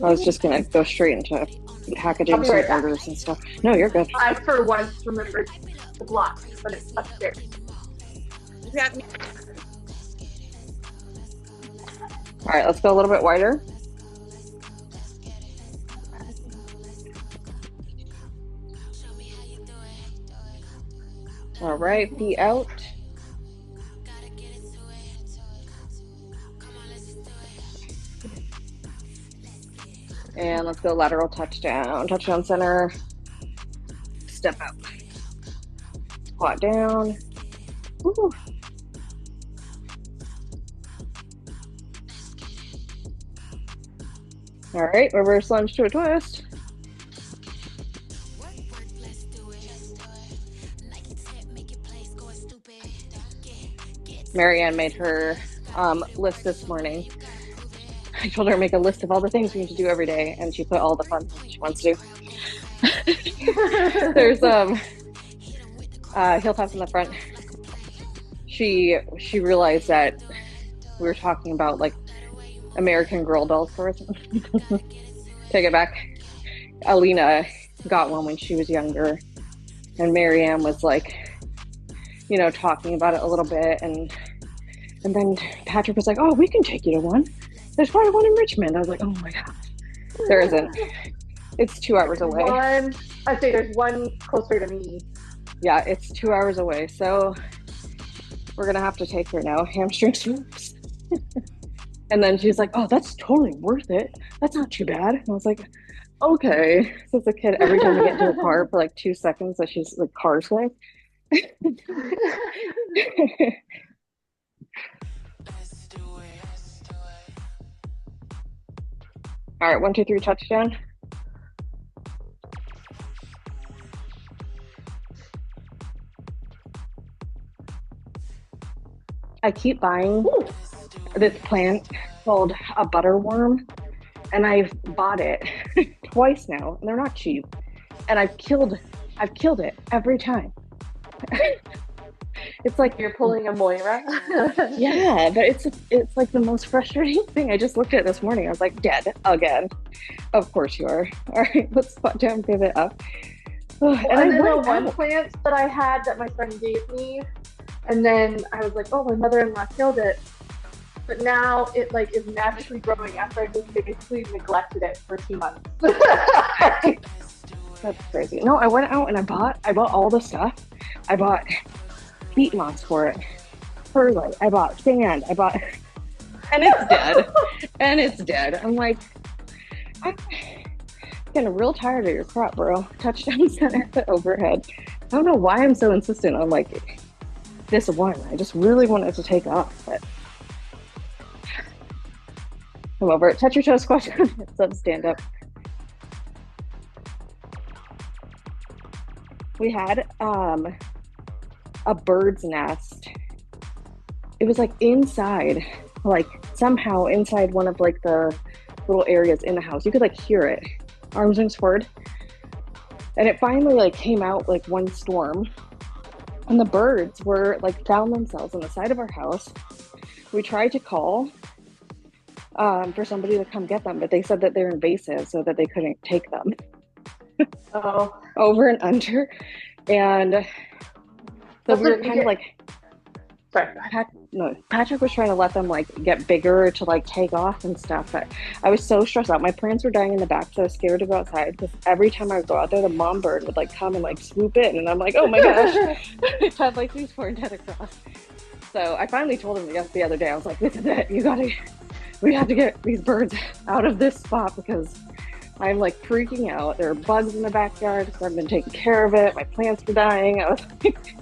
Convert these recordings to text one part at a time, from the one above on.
I was just gonna go straight into packaging some orders and stuff. No, you're good. I for once remembered the block, but it's upstairs. Yeah. All right, let's go a little bit wider. All right, feet out. And let's go lateral touchdown. Touchdown center. Step up. Squat down. Woo. All right, reverse lunge to a twist. Marianne made her list this morning. I told her to make a list of all the things we need to do every day, and she put all the fun things she wants to do. There's heel taps in the front. She realized that we were talking about like American Girl dolls first. Take it back. Alina got one when she was younger, and Marianne was like, you know, talking about it a little bit, and then Patrick was like, "Oh, we can take you to one. There's probably one in Richmond." I was like, "Oh my gosh, there isn't. It's 2 hours away." I'd say there's one closer to me. Yeah, it's 2 hours away, so we're gonna have to take her now. Hamstring swoops. And then she's like, "Oh, that's totally worth it. That's not too bad." And I was like, "Okay." So as a kid, every time we get into a car for like 2 seconds, that she's like car sick. All right, 1, 2, 3, touchdown. I keep buying this plant called a butterworm, and I've bought it twice now, and they're not cheap. And I've killed it every time. It's like you're pulling a Moira. Yeah, but it's like the most frustrating thing. I just looked at it this morning. I was like, dead again. Of course you are. All right, let's squat down, pivot up. And then the one plant that I had that my friend gave me, and then I was like, oh, my mother-in-law killed it. But now it like is naturally growing after I just basically neglected it for 2 months. That's crazy. No, I went out and I bought all the stuff. I bought peat moss for it, perlite. I bought sand. And it's dead. And it's dead. I'm like, I'm getting real tired of your crap, bro. Touchdown center overhead. I don't know why I'm so insistent on like this one. I just really want it to take off, but come over. Touch your toes, squat down. So stand up. We had a bird's nest. It was like inside, like somehow inside one of like the little areas in the house. You could like hear it, arms wings forward. And it finally like came out like one storm, and the birds were like found themselves on the side of our house. We tried to call for somebody to come get them, but they said that they're invasive, so that they couldn't take them. Over and under. And so we were kind of like, Patrick was trying to let them like get bigger to like take off and stuff, but I was so stressed out. My plants were dying in the back, so I was scared to go outside because every time I would go out there, the mom bird would like come and like swoop in, and I'm like, oh my gosh. It had like these 4 dead across. So I finally told him the other day, I was like, this is it, we have to get these birds out of this spot because I'm like freaking out. There are bugs in the backyard because I've been taking care of it. My plants were dying. I was like,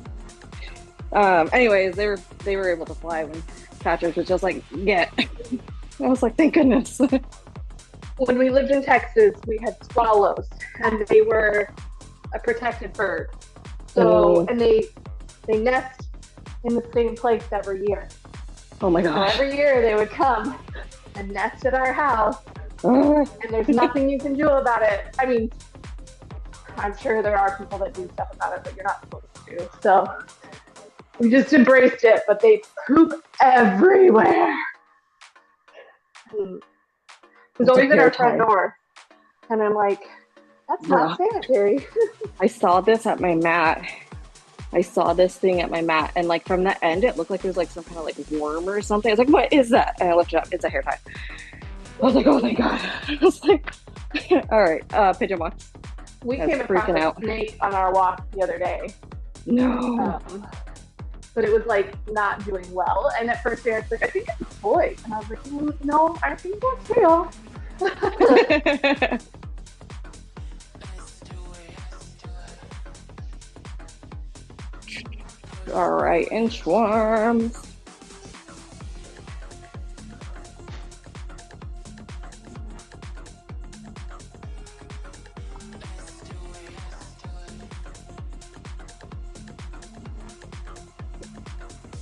anyways, they were able to fly when Patrick was just like, get. I was like, thank goodness. When we lived in Texas, we had swallows, and they were a protected bird. So, and they nest in the same place every year. Oh my gosh. So every year they would come and nest at our house. And there's nothing you can do about it. I mean, I'm sure there are people that do stuff about it, but you're not supposed to. So we just embraced it, but they poop everywhere. who's always in our front door. And I'm like, that's not sanitary. I saw this at my mat. I saw this thing at my mat, and like from the end, it looked like it was like some kind of like worm or something. I was like, what is that? And I looked it up. It's a hair tie. I was like, oh thank God. I was like, all right, pigeon walk. We came across a snake on our walk the other day. No. But it was like not doing well. And at first Eric's like, I think it's a toy. And I was like, no, I think that's real. All right, inchworms.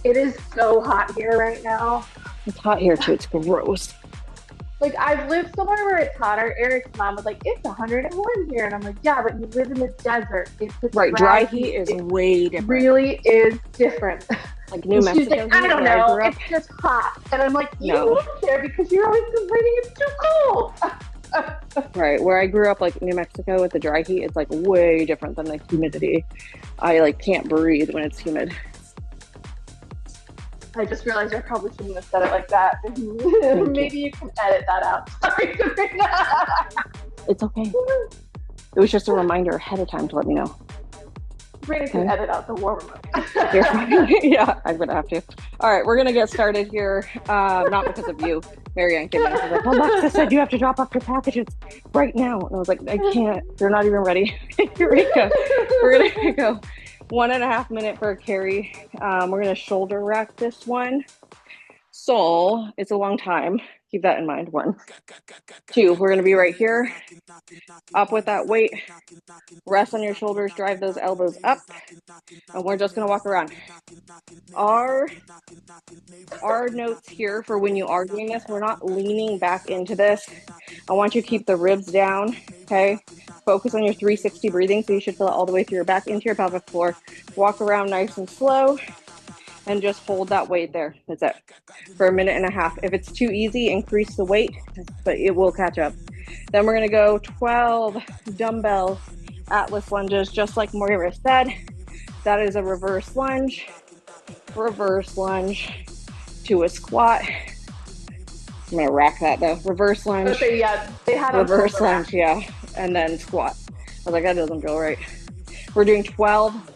It is so hot here right now. It's hot here too. It's gross. Like, I've lived somewhere where it's hotter. Eric's mom was like, it's 101 here. And I'm like, yeah, but you live in the desert. It's right, dry heat is way different. Really is different. Like New Mexico. She's like, I don't know. It's just hot. And I'm like, you live there because you're always complaining it's too cold. Right, where I grew up, like New Mexico with the dry heat, it's like way different than the humidity. I like can't breathe when it's humid. I just realized I probably shouldn't have said it like that. Maybe you can edit that out. Sorry, Sabrina. It's okay. It was just a reminder ahead of time to let me know. Sabrina can edit out the warm up. Yeah, I'm going to have to. All right, we're going to get started here. Not because of you, Marianne came in. She's like, Alexa said you have to drop off your packages right now. And I was like, I can't. They're not even ready. Here we go. We're going to go 1.5 minutes for a carry. We're going to shoulder rack this one. So it's a long time. Keep that in mind. 1, 2, we're going to be right here. Up with that weight. Rest on your shoulders. Drive those elbows up. And we're just going to walk around. Our notes here for when you are doing this, we're not leaning back into this. I want you to keep the ribs down. Okay. Focus on your 360 breathing. So you should feel it all the way through your back into your pelvic floor. Walk around nice and slow. And just hold that weight there. That's it. For 1.5 minutes. If it's too easy, increase the weight, but it will catch up. Then we're going to go 12 dumbbell Atlas lunges, just like Moira said. That is a reverse lunge to a squat. I'm going to rack that though. Reverse lunge. Okay, yeah, they had reverse lunge, yeah. And then squat. I was like, that doesn't feel right. We're doing 12.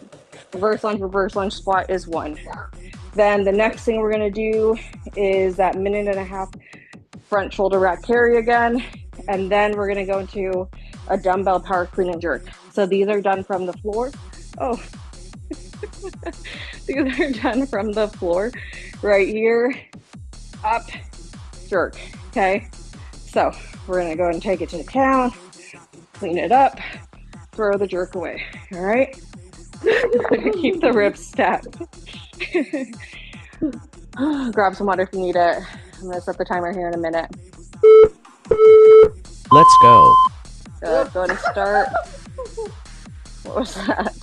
Reverse lunge, squat is 1. Then the next thing we're going to do is that 1.5 minute front shoulder rack carry again. And then we're going to go into a dumbbell power clean and jerk. So these are done from the floor. Oh, these are done from the floor right here. Up, jerk. Okay. So we're going to go ahead and take it to the count, clean it up, throw the jerk away. All right. Keep the ribs stacked. Grab some water if you need it. I'm going to set the timer here in a minute. Let's go. Good. Go ahead and start. What was that?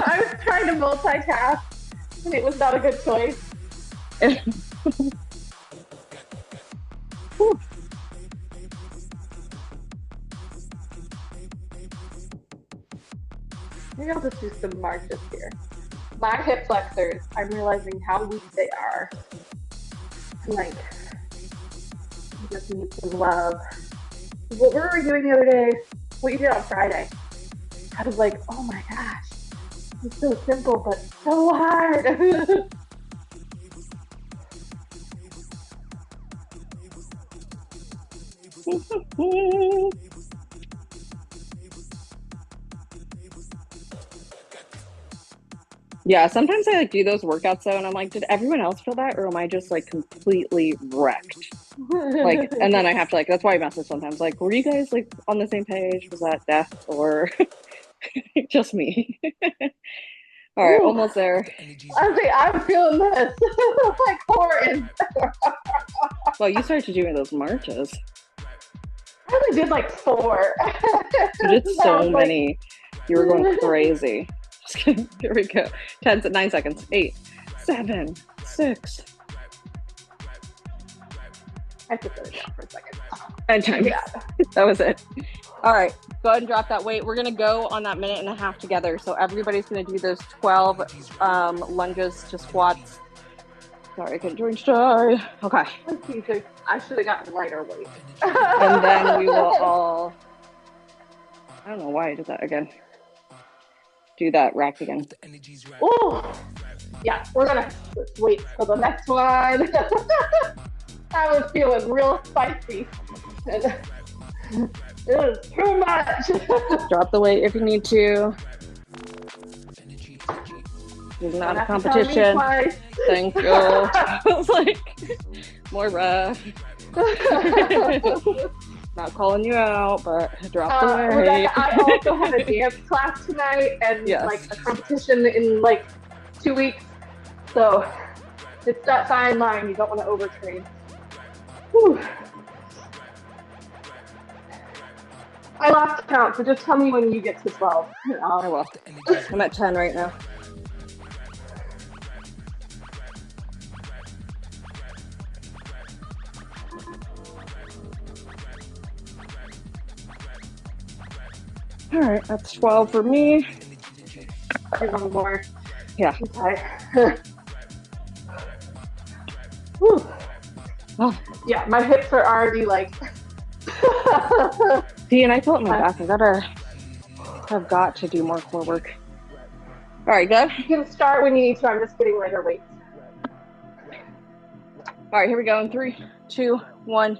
I was trying to multitask, and it was not a good choice. Maybe I'll just do some marches here. My hip flexors, I'm realizing how weak they are. Like, you just need some love. What were we doing the other day? What you did on Friday? I was like, oh my gosh, it's so simple, but so hard. Yeah, sometimes I like do those workouts though, and I'm like, did everyone else feel that, or am I just like completely wrecked? Like, and then I have to like, that's why I message sometimes. Like, were you guys like on the same page? Was that death or just me? All right, almost there. I'm feeling this. Like horrid. Well, you started doing those marches. I only did like 4. You did so many. You were going crazy. Just kidding. Here we go. 9 seconds. 8, 7, 6. I have to put it down for a second. And time. Yeah. That was it. All right, go ahead and drop that weight. We're gonna go on that 1.5 minutes together. So everybody's gonna do those 12 lunges to squats. Sorry, I couldn't drink chai. Okay. I should have gotten lighter weight. And then we will all, I don't know why I did that again. Do that rack again. Oh, yeah, we're gonna wait for the next one. I was feeling real spicy. It was too much. Drop the weight if you need to. It's not a competition. Thank you. I was like, Moira. Not calling you out, but drop the weight. Rebecca, I also have a dance class tonight and like a competition in like 2 weeks. So it's that fine line. You don't want to overtrain. Whew. I lost count, so just tell me when you get to 12. I will. I'm at 10 right now. All right, that's 12 for me. Do one more. Yeah. Okay. Whew. Oh. Yeah, my hips are already like. See, and I feel it in my back. I've got to do more core work. All right, good. You can start when you need to. I'm just getting lighter weights. All right, here we go. In 3, 2, 1,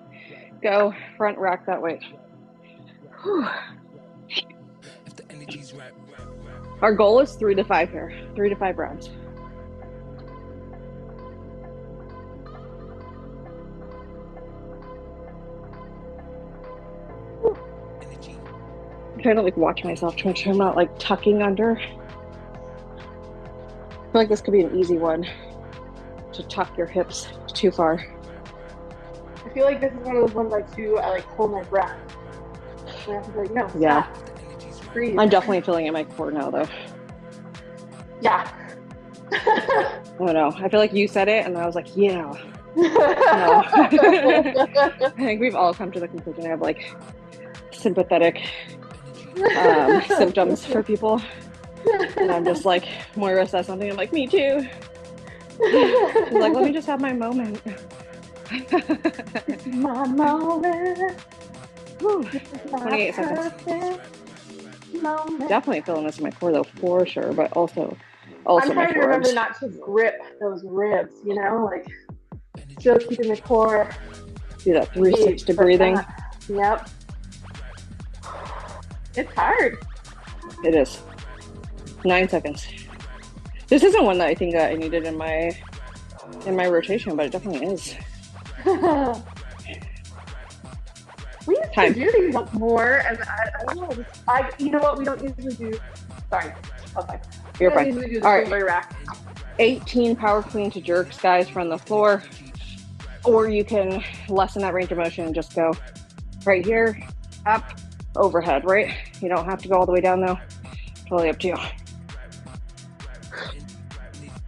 go. Front rack that weight. Whew. Our goal is 3 to 5 here. 3 to 5 rounds. I'm trying to like watch myself to make sure I'm not like tucking under. I feel like this could be an easy one to tuck your hips too far. I feel like this is one of those ones I like hold my breath. And I have to be like, no, stop. Yeah. Breathe. I'm definitely feeling it in my core now though. Yeah. I don't know. I feel like you said it and I was like, yeah. No. I think we've all come to the conclusion of like sympathetic symptoms for people. And I'm just like, Moira says something, I'm like, me too. She's like, let me just have my moment. My moment. 28 seconds. Moment. Definitely feeling this in my core though, for sure, but also I'm my trying to remember forearms. not to grip those ribs, you know, like still keeping the core. Do that 360 breathing. Yep. It's hard. It is. 9 seconds. This isn't one that I think that I needed in my rotation, but it definitely is. We used to do these more, and I don't know. You know what? We don't usually do. Sorry. Okay. You're fine. Do all right. rack. 18 power clean to jerks, guys, from the floor. Or you can lessen that range of motion and just go right here, up, overhead, right? You don't have to go all the way down though. Totally up to you.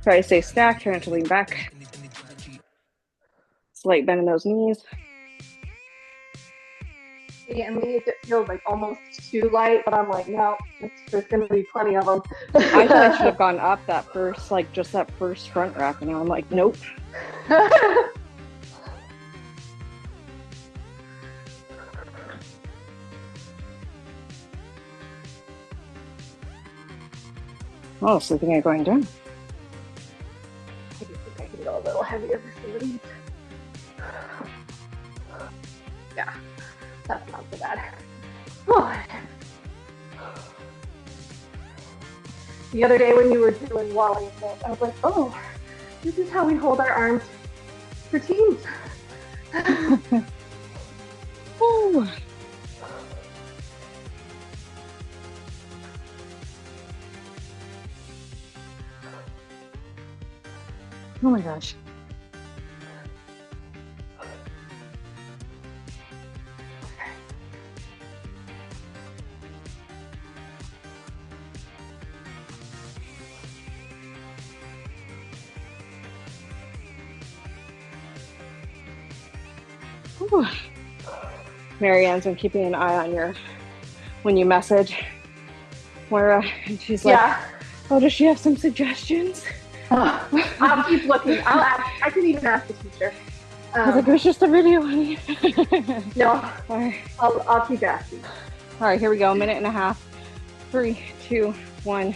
Try to stay stacked, try not to lean back. Slight bend in those knees. And me, it feels like almost too light, but I'm like, no, there's going to be plenty of them. I thought I should have gone up that first, like just that first front rack, and now I'm like, nope. Oh, so thinking of going down. I think I can go a little heavier for some of these. Yeah, that's not so bad. Oh. The other day when you were doing Wally, I was like, oh, this is how we hold our arms for teams. Ooh. Oh my gosh. Ooh. Marianne's been keeping an eye on when you message Moira, and she's like, yeah. "Oh, does she have some suggestions?" I'll keep looking. I'll ask. I can even ask the teacher. I was like, "It was just a video, honey." No. All right. I'll keep asking. All right, here we go. 1.5 minutes. 3, 2, 1.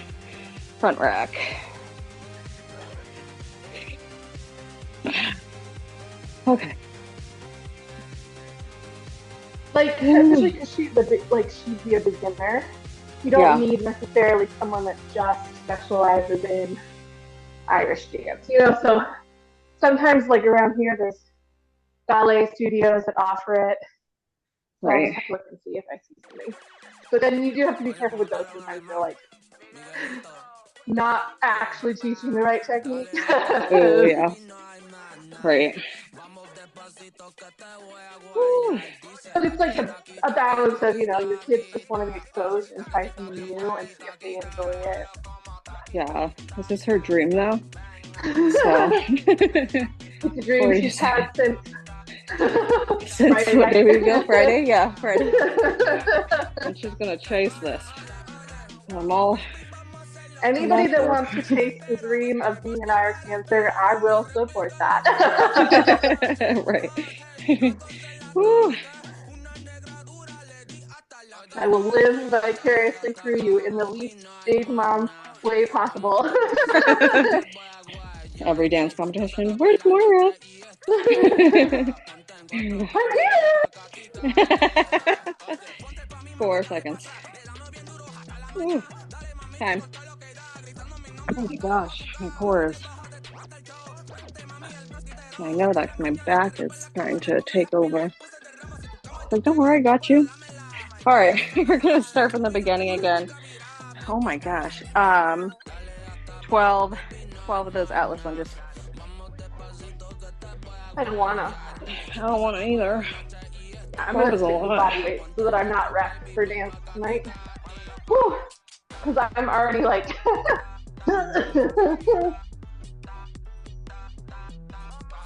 Front rack. Okay. Like, especially because she'd be a beginner. You don't need necessarily someone that just specializes in Irish dance, you know. So sometimes, like around here, there's ballet studios that offer it. So I'll just have to look and see if I see something. But then you do have to be careful with those. Sometimes they're like not actually teaching the right technique. Oh yeah. Right. Woo. But it's like a balance of, you know, your kids just want to be exposed and try something new and see if they enjoy it. Yeah. This is her dream though. So it's a dream she's had since Friday. What day we go? Friday? Yeah, Friday. And she's gonna chase this. I'm all. Anybody that wants to chase the dream of being an Irish dancer, I will support that. Right. Woo. I will live vicariously through you in the least big mom way possible. Every dance competition. Where's Moira? I'm here. 4 seconds. Ooh. Time. Oh my gosh, my pores. I know that because my back is starting to take over. Like, don't worry, I got you. All right, we're gonna start from the beginning again. Oh my gosh. 12 of those Atlas lunges. I don't wanna. I don't wanna either. I'm gonna stick with body weight so that I'm not wrecked for dance tonight. Whew. Because I'm already like I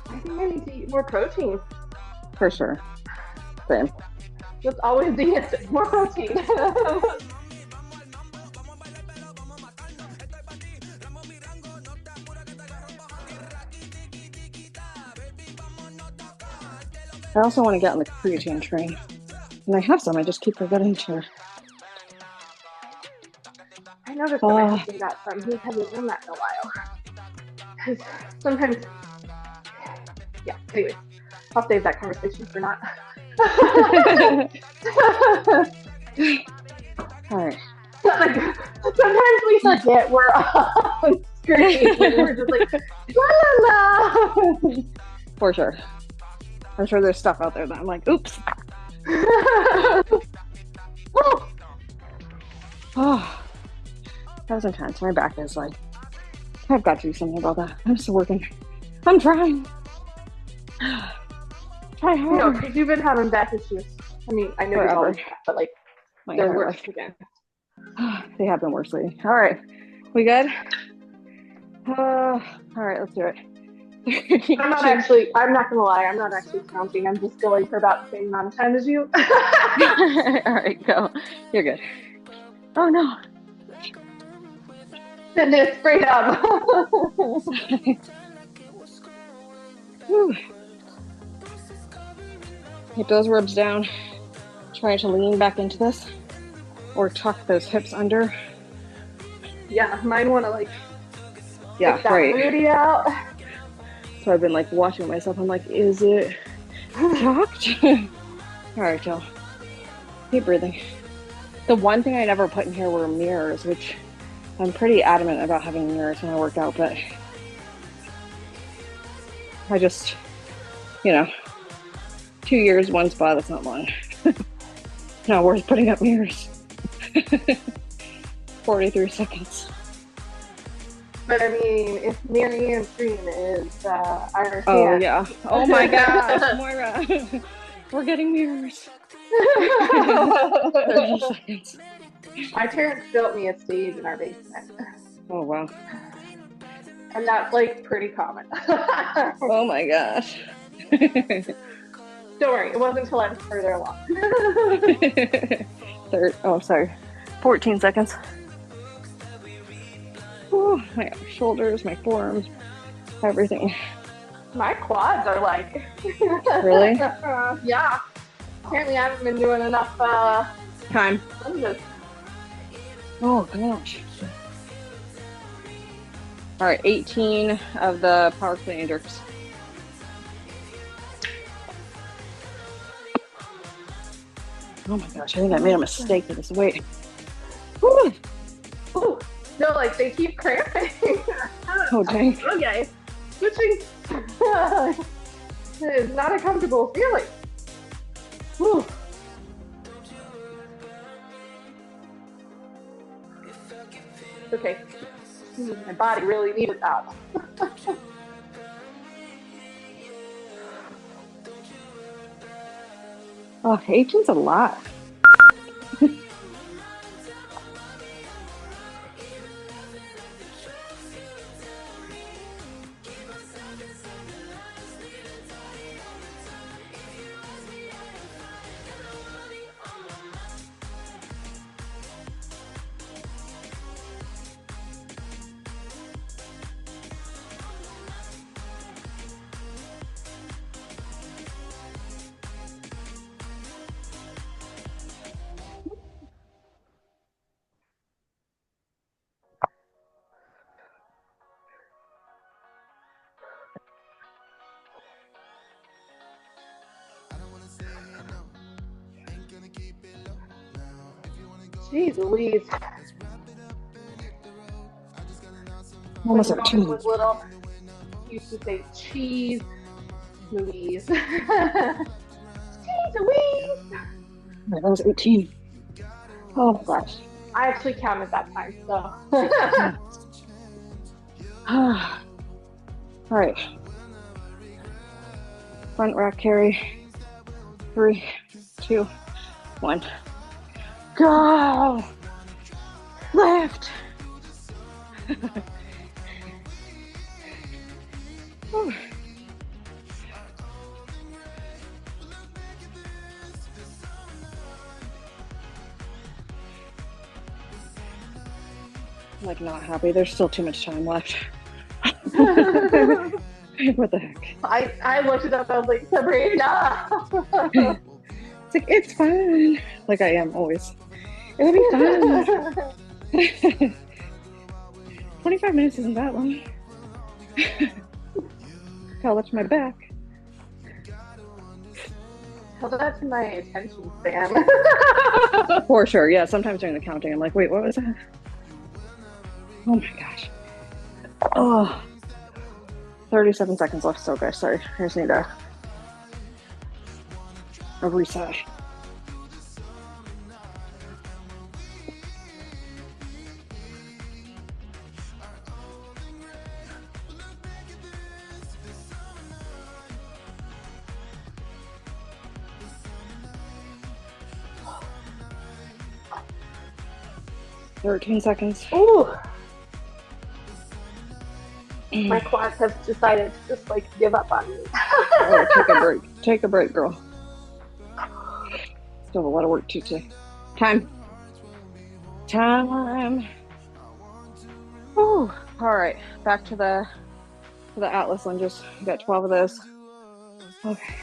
think I need to eat more protein. For sure. Same. That's always the answer. More protein. I also want to get on the creatine train. And I have some, I just keep forgetting to. I noticed that my husband got some. He hasn't done that in a while. Because sometimes, yeah, anyway, I'll save that conversation for not. All right. Sometimes we forget we're on screen and we're just like, la la la. For sure. I'm sure there's stuff out there that I'm like, oops. Oh, that was intense. My back is like, I've got to do something about that. I'm still working. I'm trying. Try hard. No, because you've been having back issues. I mean, I know you've always had, but like, they're worse again. They have been worse lately. All right. We good? All right, let's do it. I'm not gonna lie, I'm not actually counting. I'm just going for about the same amount of time as you. All right, go. You're good. Oh no. Send it straight up. Keep those ribs down. Try to lean back into this or tuck those hips under. Yeah, mine want to like get that booty out. So I've been like watching myself. I'm like, is it tucked? All right, y'all. Keep breathing. The one thing I never put in here were mirrors, which I'm pretty adamant about having mirrors when I work out, but I just, 2 years, one spot, that's not long. Not worth putting up mirrors. 43 seconds. But I mean, if Marianne's dream is Irish Oh, dance. yeah. Oh my gosh, Moira. We're getting mirrors. 30 seconds. My parents built me a stage in our basement. Oh, wow. And that's like pretty common. Oh my gosh. Don't worry, it wasn't until I was further along. Sorry. 14 seconds. Ooh, my shoulders, my forearms, everything. My quads are like... Really? Yeah. Apparently I haven't been doing enough time. lunges. Oh gosh. All right, 18 of the power clean and jerks. Oh my gosh, I think I made a mistake with this weight. Ooh. Ooh. No, like they keep cramping. Oh dang. Okay. Switching. It is not a comfortable feeling. Ooh. Okay. My body really needed that. Oh, 18's a lot. Jeez Louise. Almost when at 2 Mom was minutes. little, he used to say cheese Louise. Cheese Louise. That was 18. Oh gosh. I actually counted that time, so. All right. Front rack carry. 3, 2, 1. Go! Lift! Like not happy. There's still too much time left. What the heck? I looked it up. I was like, Sabrina. It's like, it's fine. Like I am always. It'll be fine. 25 minutes isn't that long. Gotta watch my back. Well, that's my attention span. For sure. Yeah, sometimes during the counting, I'm like, wait, what was that? Oh my gosh. Oh. 37 seconds left still, guys. Sorry. I just need a reset. $13 seconds. Ooh. My quads have decided to just like give up on me. Oh, take a break. Take a break, girl. Still have a lot of work to do. Time. Whew. All right, back to the Atlas lunges. You got 12 of those. Okay.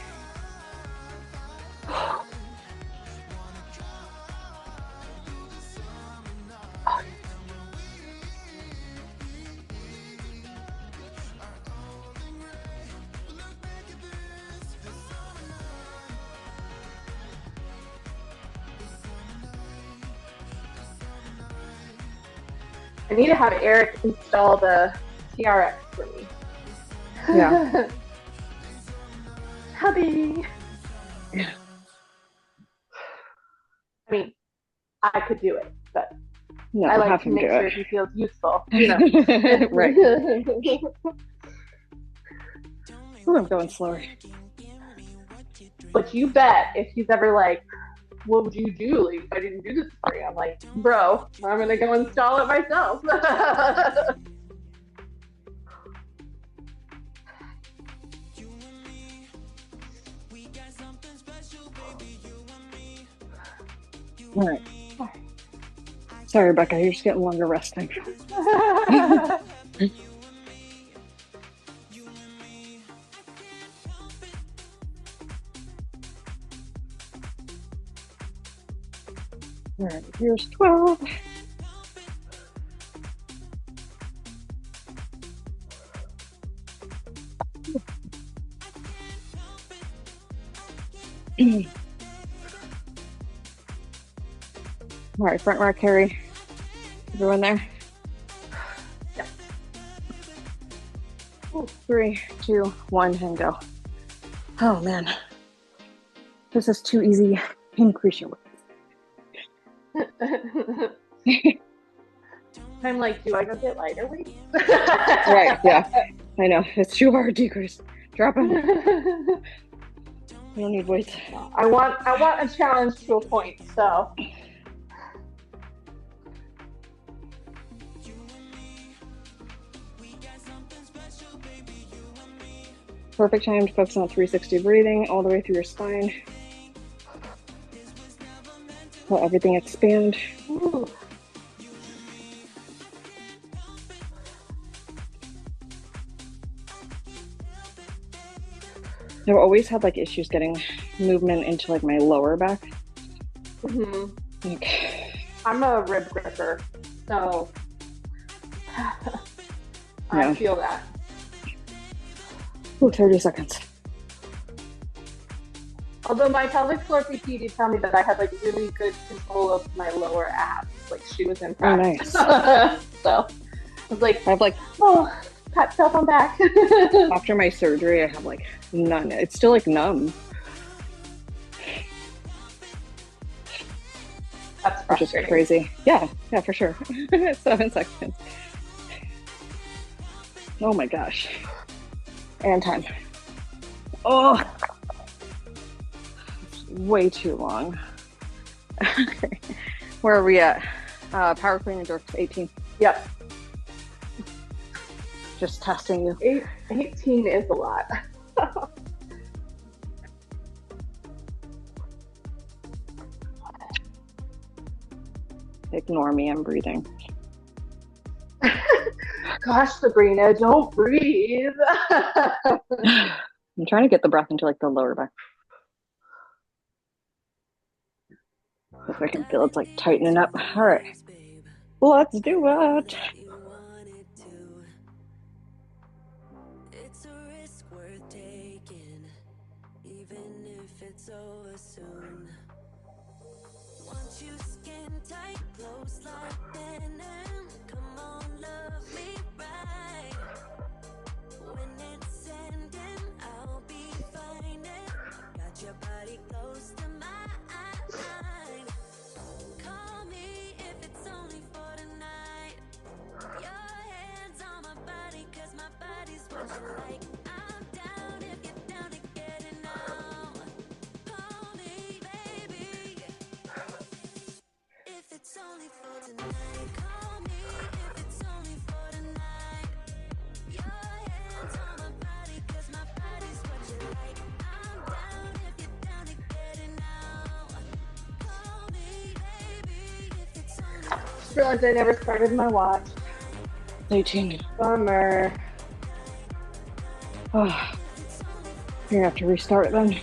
I need to have Eric install the TRX for me. Yeah. Hubby. Yeah. I mean, I could do it, but No, I like have to him make do sure it. he feels useful. You know. Right. Ooh, I'm going slower. But you bet if he's ever like, what would you do if I didn't do this for you? I'm like, bro, I'm gonna go install it myself. All right. Sorry, Rebecca, you're just getting longer rest time. All right, here's 12. All right, front rack carry. Everyone there? Yep. 3, 2, 1, and go. Oh man, this is too easy. Increase your weight. I'm like, do I go get lighter weights? Right, yeah. I know. It's too hard to decrease. Drop them. I don't need weights. I want a challenge to a point, so. Perfect time to focus on 360 breathing all the way through your spine. Let everything expand. Ooh. I've always had like issues getting movement into like my lower back. Mm-hmm. Like, I'm a rib gripper, so I feel that. Ooh, 30 seconds. Although my pelvic floor PT did tell me that I had like really good control of my lower abs, like she was impressed. Oh, nice. So I was like, I have like, oh, pat yourself on back. after my surgery, I have like none. It's still like numb. That's which is crazy. Yeah, for sure. 7 seconds. Oh my gosh. And time. Oh, way too long. Okay. Where are we at? Power clean and jerks 18. Yep. Just testing you. 18 is a lot. Ignore me, I'm breathing. Gosh, Sabrina, don't breathe. I'm trying to get the breath into like the lower back. If I can feel it's like tightening up. All right, let's do it. It's a risk worth taking, even if it's over soon. Want you skin tight, close like denim. Come on, love me right. When it's ending, I'll be fine. Got your body close to mine. Call me if it's only for tonight. Your hands on my body, 'cause my body's what you like. I'm down if you're down to get it now. Call me, baby. If it's only for tonight, call me if it's only for tonight. Your hands on my body, 'cause my body's what you like. I'm down if you're down to get it now. Call me, baby, if it's only for Just realized I never started my watch. 18. Bummer. Oh, you're gonna have to restart it then.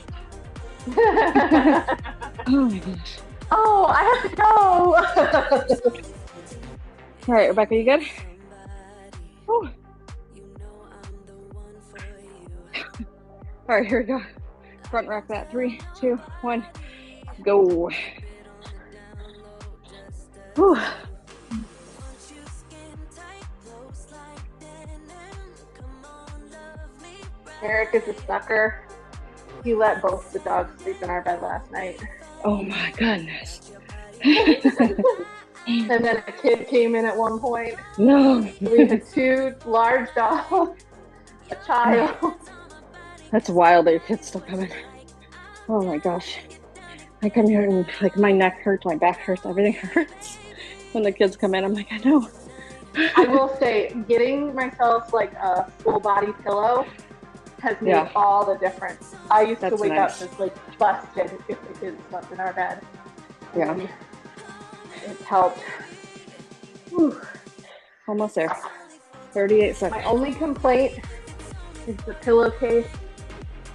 Oh my gosh. Oh, I have to go. All right, Rebecca, you good? Oh. All right, here we go. Front rack that. 3, 2, 1, go. Whew. Eric is a sucker. He let both the dogs sleep in our bed last night. Oh my goodness. And then a kid came in at one point. No. We had 2 large dogs, a child. That's wild that your kid's still coming. Oh my gosh. I come here and like my neck hurts, my back hurts, everything hurts. When the kids come in, I'm like, I know. I will say, getting myself like a full body pillow has made all the difference. I used to wake up just like busted if the kids slept in our bed. Yeah. It's helped. Whew. Almost there. 38 seconds. My only complaint is the pillowcase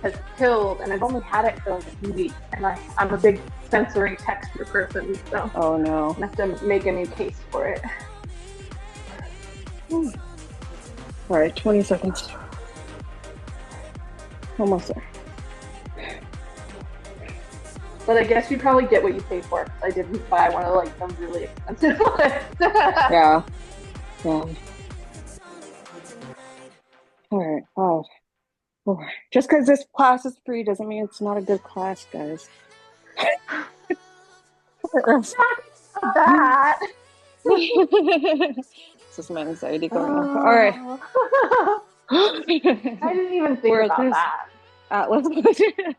has killed, and I've only had it for like a few weeks, and I'm a big sensory texture person, so Oh no. I have to make a new case for it. All right, 20 seconds. Almost there. But I guess you probably get what you pay for. I didn't buy one of like them really expensive ones. Yeah. Yeah. All right, 5, 4. Just because this class is free doesn't mean it's not a good class, guys. That. This is my anxiety going off. All right. I didn't even think Where about this that. Atlas budget.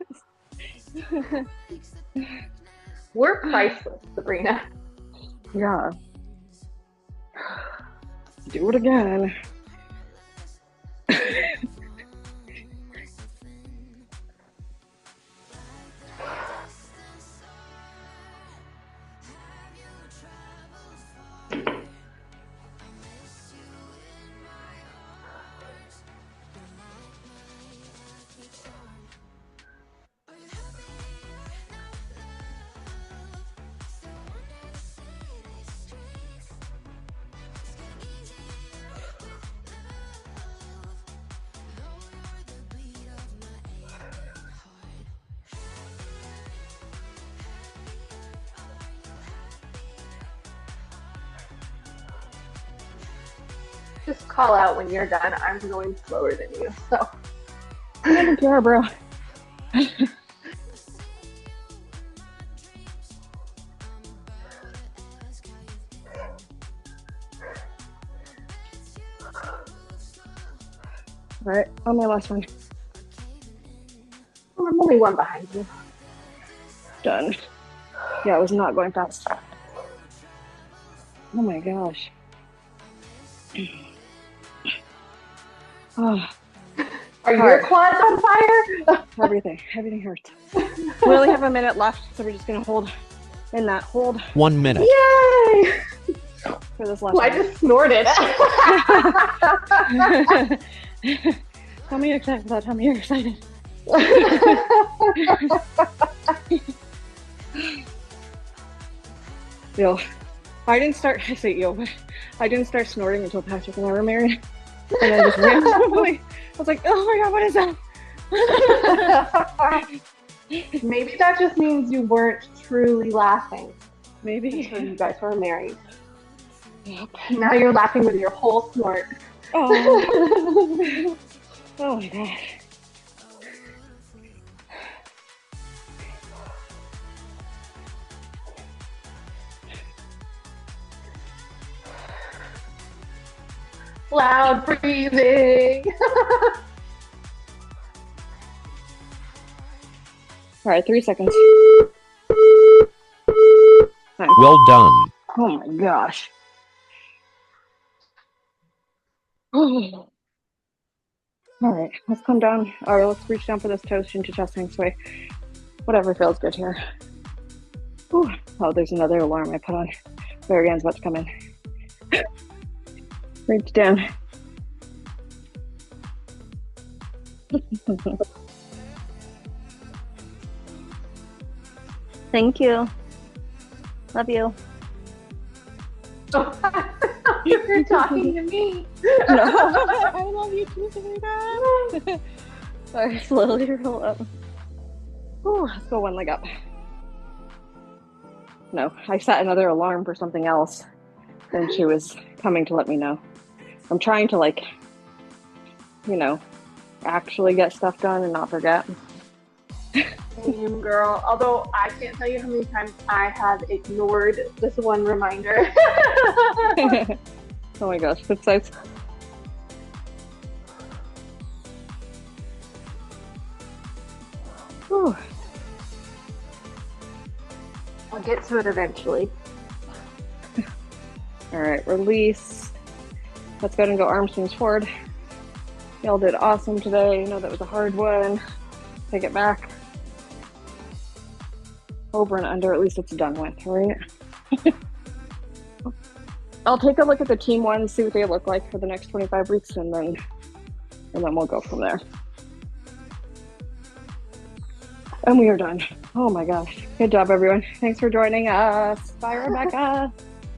We're priceless, Sabrina. Yeah. Do it again. Just call out when you're done. I'm going slower than you, so. I don't care, bro. All right, on my last one. Oh, I'm only one behind you. Done. Yeah, it was not going fast. Oh my gosh. Oh, Are your quads on fire? everything hurts. We only have a minute left, so we're just gonna hold in that hold 1 minute. Yay! for this last Oh, I one. just snorted. Tell me you're excited. Tell me you're excited. Yo, I didn't start. I say yo, but I didn't start snorting until Patrick and I were married, and I just randomly, I was like, oh my god, what is that? Maybe that just means you weren't truly laughing Maybe. until you guys were married. Yep. Now you're laughing with your whole snort. Oh. Oh my god. Loud breathing. All right, 3 seconds. Fine. Well done. Oh my gosh. All right, let's come down, or let's reach down for this toast into chest hang sway. Whatever feels good here. Whew. Oh, there's another alarm I put on. Marianne's about to come in. Reach down. Thank you. Love you. You're talking to me. No, I love you too, Sabrina. All right, slowly roll up. Ooh, let's go one leg up. No, I set another alarm for something else. Then she was coming to let me know. I'm trying to, like, you know, actually get stuff done and not forget. Same, girl. Although I can't tell you how many times I have ignored this one reminder. Oh my gosh, foot size. Whew. I'll get to it eventually. All right, release. Let's go ahead and go arm swings forward. Y'all did awesome today. I know that was a hard one. Take it back. Over and under, at least it's done with, right? I'll take a look at the team ones, see what they look like for the next 25 weeks, and then we'll go from there. And we are done. Oh my gosh. Good job, everyone. Thanks for joining us. Bye, Rebecca.